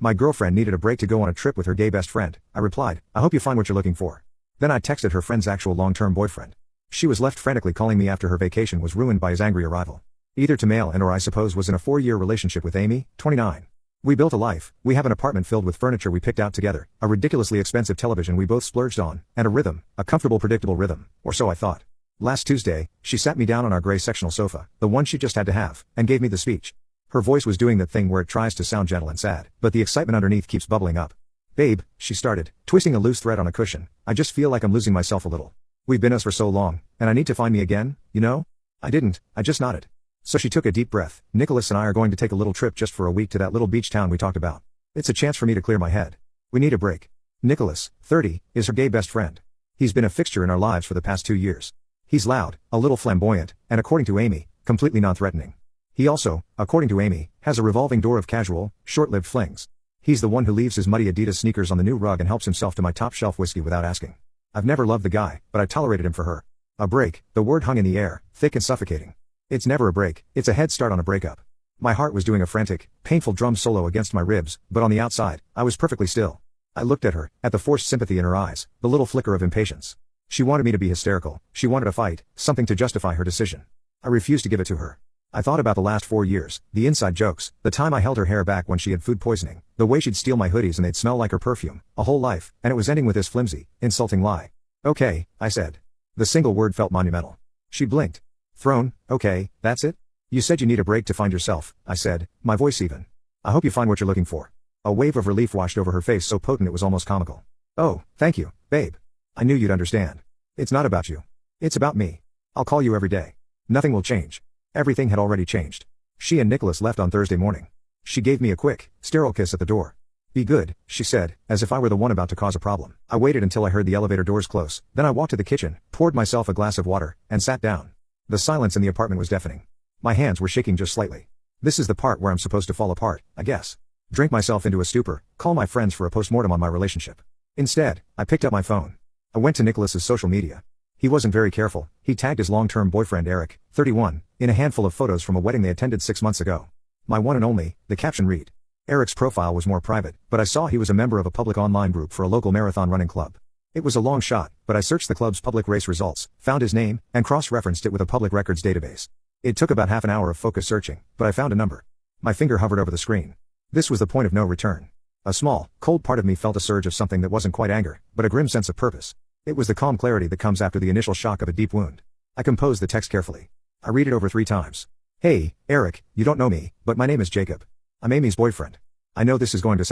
My girlfriend needed a break to go on a trip with her gay best friend, I replied. I hope you find what you're looking for. Then I texted her friend's actual long-term boyfriend. She was left frantically calling me after her vacation was ruined by his angry arrival. Either to mail and or I suppose was in a 4-year relationship with Amy, 29. We built a life, we have an apartment filled with furniture we picked out together, a ridiculously expensive television we both splurged on, and a rhythm, a comfortable predictable rhythm, or so I thought. Last Tuesday, she sat me down on our gray sectional sofa, the one she just had to have, and gave me the speech. Her voice was doing that thing where it tries to sound gentle and sad, but the excitement underneath keeps bubbling up. Babe, she started, twisting a loose thread on a cushion, I just feel like I'm losing myself a little. We've been us for so long, and I need to find me again, you know? I didn't, I just nodded. So she took a deep breath. Nicholas and I are going to take a little trip just for a week to that little beach town we talked about. It's a chance for me to clear my head. We need a break. Nicholas, 30, is her gay best friend. He's been a fixture in our lives for the past 2 years. He's loud, a little flamboyant, and according to Amy, completely non-threatening. He also, according to Amy, has a revolving door of casual, short-lived flings. He's the one who leaves his muddy Adidas sneakers on the new rug and helps himself to my top-shelf whiskey without asking. I've never loved the guy, but I tolerated him for her. A break, the word hung in the air, thick and suffocating. It's never a break, it's a head start on a breakup. My heart was doing a frantic, painful drum solo against my ribs, but on the outside, I was perfectly still. I looked at her, at the forced sympathy in her eyes, the little flicker of impatience. She wanted me to be hysterical, she wanted a fight, something to justify her decision. I refused to give it to her. I thought about the last 4 years, the inside jokes, the time I held her hair back when she had food poisoning, the way she'd steal my hoodies and they'd smell like her perfume, a whole life, and it was ending with this flimsy, insulting lie. Okay, I said. The single word felt monumental. She blinked. Thrown, okay, that's it? You said you need a break to find yourself, I said, my voice even. I hope you find what you're looking for. A wave of relief washed over her face so potent it was almost comical. Oh, thank you, babe. I knew you'd understand. It's not about you. It's about me. I'll call you every day. Nothing will change. Everything had already changed. She and Nicholas left on Thursday morning. She gave me a quick, sterile kiss at the door. Be good, she said, as if I were the one about to cause a problem. I waited until I heard the elevator doors close, then I walked to the kitchen, poured myself a glass of water, and sat down. The silence in the apartment was deafening. My hands were shaking just slightly. This is the part where I'm supposed to fall apart, I guess. Drink myself into a stupor, call my friends for a postmortem on my relationship. Instead, I picked up my phone. I went to Nicholas's social media. He wasn't very careful. He tagged his long-term boyfriend Eric, 31, in a handful of photos from a wedding they attended 6 months ago. My one and only, the caption read. Eric's profile was more private, but I saw he was a member of a public online group for a local marathon running club. It was a long shot, but I searched the club's public race results, found his name, and cross-referenced it with a public records database. It took about half an hour of focused searching, but I found a number. My finger hovered over the screen. This was the point of no return. A small, cold part of me felt a surge of something that wasn't quite anger, but a grim sense of purpose. It was the calm clarity that comes after the initial shock of a deep wound. I composed the text carefully. I read it over 3 times. Hey, Eric, you don't know me, but my name is Jacob. I'm Amy's boyfriend. I know this is going to sound